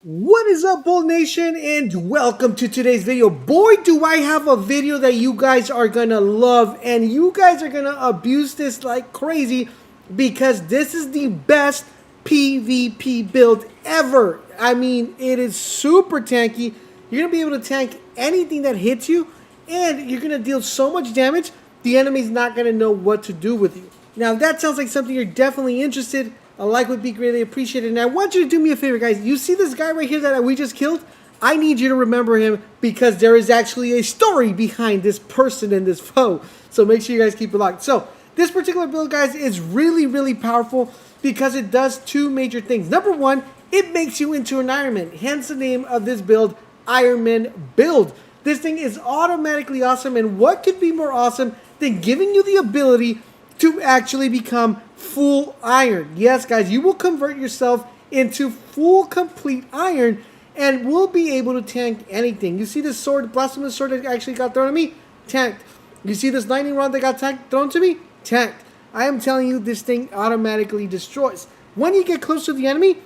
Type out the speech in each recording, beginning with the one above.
What is up, Bull Nation, and welcome to today's video. Boy, do I have a video that you guys are gonna love, and you guys are gonna abuse this like crazy because this is the best PvP build ever. I mean, it is super tanky. You're gonna be able to tank anything that hits you, and you're gonna deal so much damage, the enemy's not gonna know what to do with you. Now, if that sounds like something you're definitely interested in, a like would be greatly appreciated. And I want you to do me a favor, guys. You see this guy right here that we just killed? I need you to remember him because there is actually a story behind this person and this foe. So make sure you guys keep it locked. So this particular build, guys, is really powerful because it does two major things. Number one, it makes you into an Iron Man. Hence the name of this build, Iron Man build. This thing is automatically awesome. And what could be more awesome than giving you the ability to actually become full iron? Yes, guys, you will convert yourself into full complete iron and will be able to tank anything. You see this sword, blasphemous sword that actually got thrown at me? Tanked. You see this lightning rod that got thrown to me? Tanked. I am telling you, this thing automatically destroys. When you get close to the enemy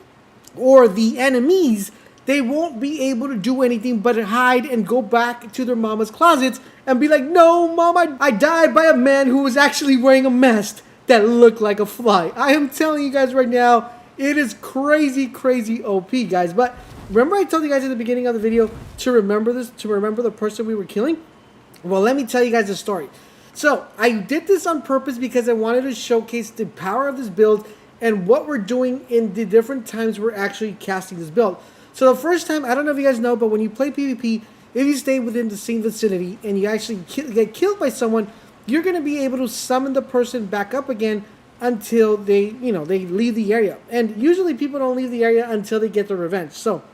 or the enemies, they won't be able to do anything but hide and go back to their mama's closets and be like, no, mama, I died by a man who was actually wearing a mask that looked like a fly. I am telling you guys right now, it is crazy OP, guys. But remember I told you guys at the beginning of the video to remember this, to remember the person we were killing? Well, let me tell you guys a story. So I did this on purpose because I wanted to showcase the power of this build and what we're doing in the different times we're actually casting this build. So the first time, I don't know if you guys know, but when you play PvP, if you stay within the same vicinity and you actually get killed by someone, you're going to be able to summon the person back up again until they leave the area. And usually people don't leave the area until they get their revenge. So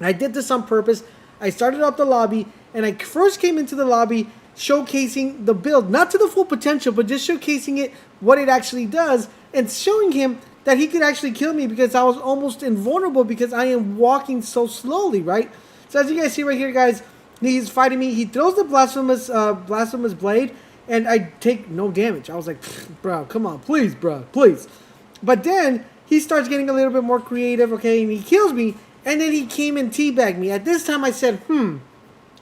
I did this on purpose. I started up the lobby, and I first came into the lobby showcasing the build, not to the full potential, but just showcasing it, what it actually does, and showing him that he could actually kill me because I was almost invulnerable because I am walking so slowly, right? So as you guys see right here, guys, he's fighting me. He throws the blasphemous blade, and I take no damage. I was like, bro, come on, please, bro, please. But then he starts getting a little bit more creative, okay, and he kills me, and then he came and teabagged me. At this time, I said,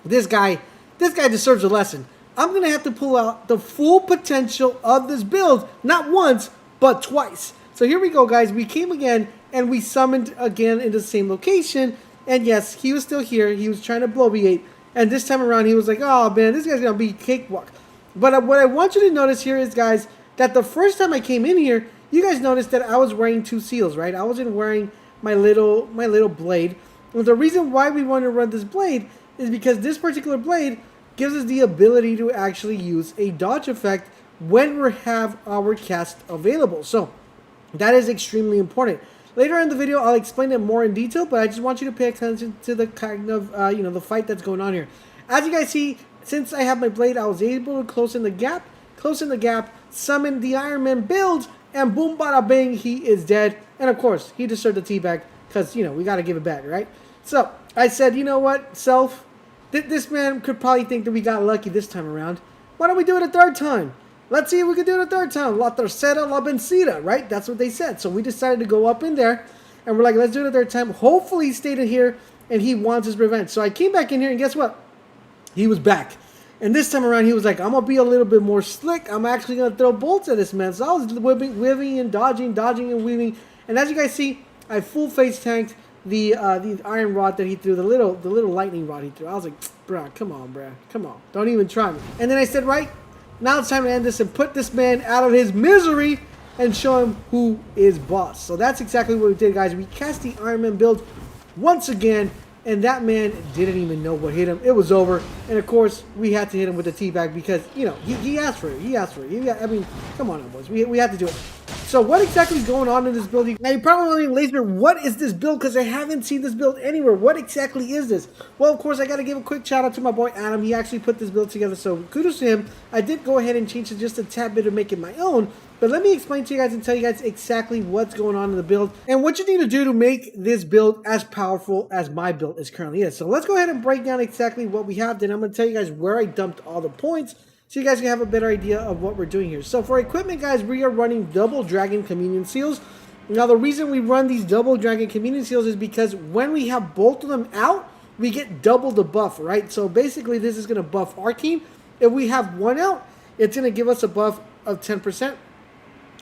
this guy deserves a lesson. I'm going to have to pull out the full potential of this build, not once, but twice. So here we go, guys. We came again, and we summoned again in the same location. And yes, he was still here. He was trying to bloviate. And this time around, he was like, oh, man, this guy's going to be cakewalk. But what I want you to notice here is, guys, that the first time I came in here, you guys noticed that I was wearing two seals, right? I wasn't wearing my little blade. And the reason why we want to run this blade is because this particular blade gives us the ability to actually use a dodge effect when we have our cast available. So that is extremely important. Later in the video, I'll explain it more in detail, but I just want you to pay attention to the kind of, the fight that's going on here. As you guys see, since I have my blade, I was able to close in the gap, summon the Iron Man build, and boom, bada bang, he is dead. And of course, he deserved the teabag, because, we got to give it back, right? So, I said, you know what, self, this man could probably think that we got lucky this time around. Why don't we do it a third time? Let's see if we can do it a third time. La tercera, la vencida, right? That's what they said. So we decided to go up in there, and we're like, let's do it a third time. Hopefully he stayed in here, and he wants his revenge. So I came back in here, and guess what? He was back. And this time around, he was like, I'm going to be a little bit more slick. I'm actually going to throw bolts at this man. So I was weaving and dodging and weaving. And as you guys see, I full face tanked the iron rod that he threw, the little lightning rod he threw. I was like, bruh, come on, bruh. Come on. Don't even try me. And then I said, right, now it's time to end this and put this man out of his misery and show him who is boss. So that's exactly what we did, guys. We cast the Iron Man build once again, and that man didn't even know what hit him. It was over. And of course, we had to hit him with the teabag because, he asked for it. He asked for it. I mean, come on, boys. We had to do it. So what exactly is going on in this build? Now, you're probably wondering, Laser, what is this build? Because I haven't seen this build anywhere. What exactly is this? Well, of course, I got to give a quick shout out to my boy Adam. He actually put this build together, so kudos to him. I did go ahead and change it just a tad bit to make it my own. But let me explain to you guys and tell you guys exactly what's going on in the build and what you need to do to make this build as powerful as my build is currently is. So let's go ahead and break down exactly what we have. Then I'm going to tell you guys where I dumped all the points, so you guys can have a better idea of what we're doing here. So for equipment, guys, we are running double dragon communion seals. Now, the reason we run these double dragon community seals is because when we have both of them out, we get double the buff, right? So basically, this is going to buff Arcane. If we have one out, it's going to give us a buff of 10%.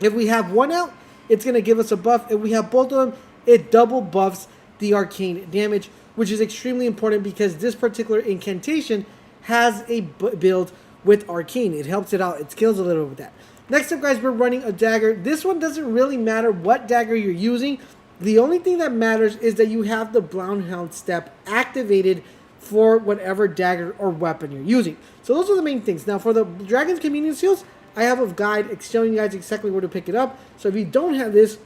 If we have one out, it's going to give us a buff. If we have both of them, it double buffs the Arcane damage, which is extremely important because this particular incantation has a build with Arcane. It helps it out. It scales a little bit with that. Next up, guys, we're running a dagger. This one doesn't really matter what dagger you're using. The only thing that matters is that you have the Bloodhound step activated for whatever dagger or weapon you're using. So those are the main things. Now, for the Dragon's Communion Seals, I have a guide showing you guys exactly where to pick it up. So if you don't have this,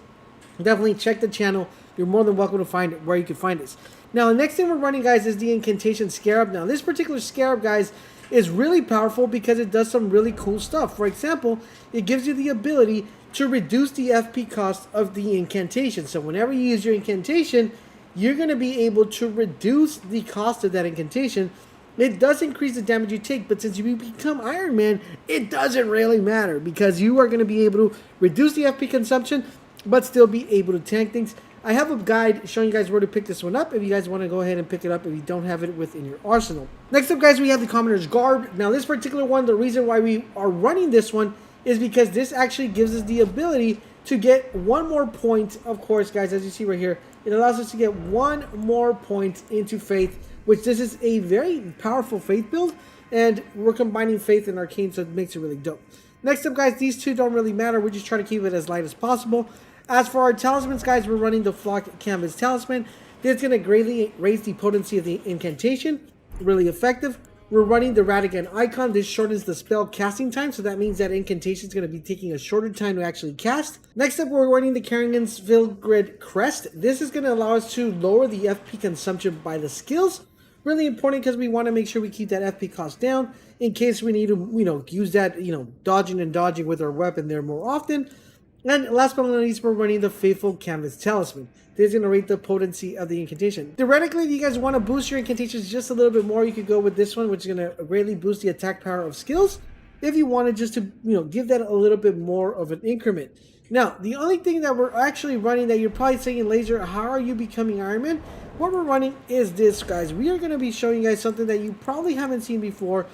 definitely check the channel. You're more than welcome to find it where you can find this. Now, the next thing we're running, guys, is the Incantation Scarab. Now, this particular Scarab, guys, is really powerful because it does some really cool stuff. For example, it gives you the ability to reduce the FP cost of the incantation. So whenever you use your incantation, you're going to be able to reduce the cost of that incantation. It does increase the damage you take, but since you become Iron Man, it doesn't really matter because you are going to be able to reduce the FP consumption, but still be able to tank things. I have a guide showing you guys where to pick this one up if you guys want to go ahead and pick it up if you don't have it within your arsenal. Next up, guys, we have the Commoner's Garb. Now, this particular one, the reason why we are running this one is because this actually gives us the ability to get one more point. Of course, guys, as you see right here, it allows us to get one more point into Faith, which this is a very powerful Faith build, and we're combining Faith and Arcane, so it makes it really dope. Next up, guys, these two don't really matter. We just try to keep it as light as possible. As for our talismans, guys, we're running the Flock Canvas Talisman. This is going to greatly raise the potency of the incantation. Really effective. We're running the Radigan Icon. This shortens the spell casting time, so that means that incantation is going to be taking a shorter time to actually cast. Next up, we're running the Kerrigan's Vilgrid Crest. This is going to allow us to lower the FP consumption by the skills. Really important because we want to make sure we keep that FP cost down in case we need to, use that, dodging and dodging with our weapon there more often. And last but not least, we're running the Faithful Canvas Talisman. This is going to rate the potency of the incantation. Theoretically, if you guys want to boost your incantations just a little bit more, you could go with this one, which is going to greatly boost the attack power of skills. If you wanted just to, give that a little bit more of an increment. Now, the only thing that we're actually running that you're probably saying, Laser, how are you becoming Iron Man? What we're running is this, guys. We are going to be showing you guys something that you probably haven't seen before.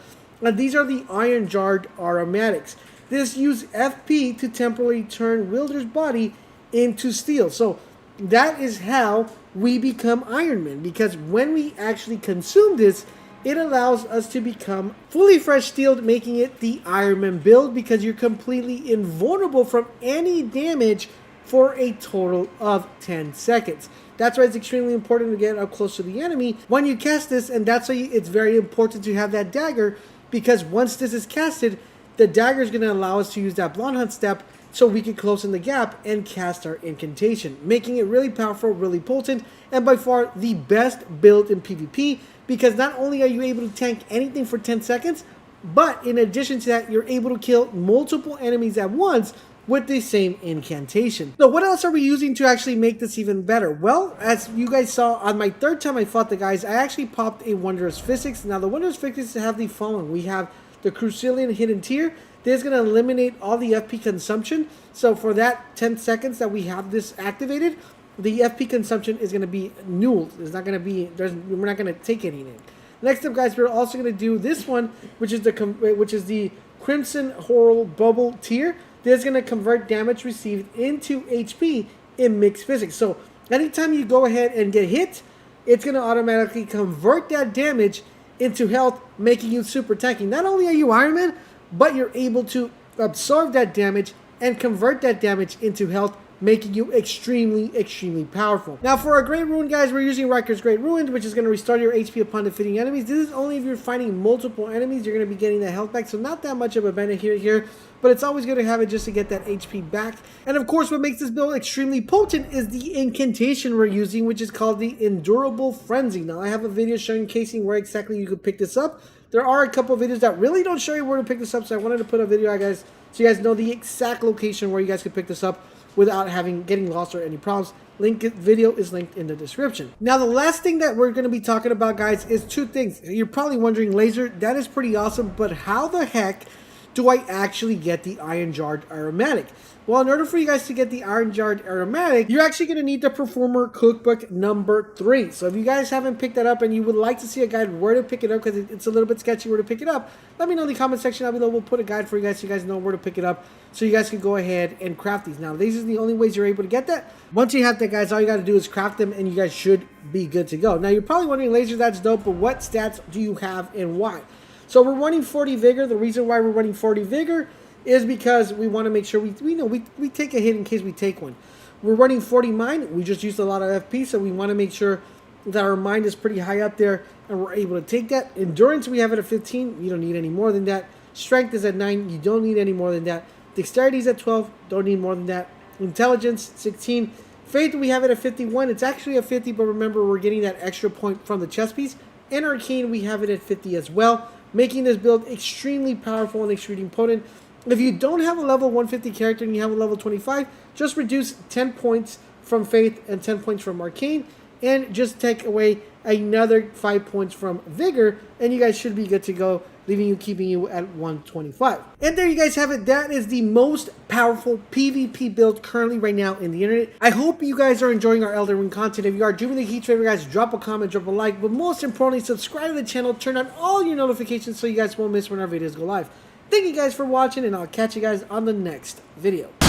And these are the Iron Jarred Aromatics. This uses FP to temporarily turn Wilder's body into steel. So that is how we become Iron Man. Because when we actually consume this, it allows us to become fully fresh steel, making it the Iron Man build because you're completely invulnerable from any damage for a total of 10 seconds. That's why it's extremely important to get up close to the enemy when you cast this, and that's why it's very important to have that dagger, because once this is casted, the dagger is going to allow us to use that Bloodhound step so we can close in the gap and cast our incantation, making it really powerful, really potent, and by far the best build in PvP, because not only are you able to tank anything for 10 seconds, but in addition to that, you're able to kill multiple enemies at once with the same incantation. So what else are we using to actually make this even better? Well, as you guys saw on my third time I fought the guys, I actually popped a Wondrous Physics. Now the Wondrous Physics have the following. We have the Crucilian Hidden Tear. This is going to eliminate all the FP consumption. So for that 10 seconds that we have this activated, the FP consumption is going to be null. It's not going to be, we're not going to take anything. Next up, guys, we're also going to do this one, which is the Crimson Horror Bubble Tier. This is going to convert damage received into HP in mixed physics. So anytime you go ahead and get hit, it's going to automatically convert that damage into health, making you super tanky. Not only are you Iron Man, but you're able to absorb that damage and convert that damage into health, making you extremely, extremely powerful. Now for our Great Ruin, guys, we're using Riker's Great Ruin, which is going to restore your HP upon defeating enemies. This is only if you're fighting multiple enemies, you're going to be getting that health back, so not that much of a benefit here, but it's always good to have it just to get that HP back. And of course, what makes this build extremely potent is the incantation we're using, which is called the Endurable Frenzy. Now I have a video showing casing where exactly you could pick this up. There are a couple of videos that really don't show you where to pick this up, so I wanted to put a video out, guys, so you guys know the exact location where you guys could pick this up without getting lost or any problems. Video is linked in the description. Now, the last thing that we're going to be talking about, guys, is two things. You're probably wondering, Laser, that is pretty awesome, but how the heck do I actually get the Iron Jarred Aromatic? Well, in order for you guys to get the Iron Jarred Aromatic, you're actually going to need the Performer Cookbook number 3. So if you guys haven't picked that up and you would like to see a guide where to pick it up, because it's a little bit sketchy where to pick it up, let me know in the comment section down below. We'll put a guide for you guys so you guys know where to pick it up, so you guys can go ahead and craft these. Now, these are the only ways you're able to get that. Once you have that, guys, all you got to do is craft them and you guys should be good to go. Now, you're probably wondering, Laser, that's dope, but what stats do you have and why? So we're running 40 Vigor. The reason why we're running 40 Vigor is because we want to make sure we take a hit in case we take one. We're running 40 Mind. We just used a lot of FP, so we want to make sure that our Mind is pretty high up there and we're able to take that. Endurance, we have it at 15. You don't need any more than that. Strength is at 9. You don't need any more than that. Dexterity is at 12. Don't need more than that. Intelligence, 16. Faith, we have it at 51. It's actually at 50, but remember, we're getting that extra point from the chest piece. And Arcane, we have it at 50 as well, making this build extremely powerful and extremely potent. If you don't have a level 150 character and you have a level 25, just reduce 10 points from Faith and 10 points from Arcane, and just take away another 5 points from Vigor, and you guys should be good to go, keeping you at 125. And there you guys have it. That is the most powerful PvP build currently right now in the internet. I hope you guys are enjoying our Elden Ring content. If you are, do me the huge favor, guys, drop a comment, drop a like, but most importantly, subscribe to the channel, turn on all your notifications so you guys won't miss when our videos go live. Thank you guys for watching, and I'll catch you guys on the next video.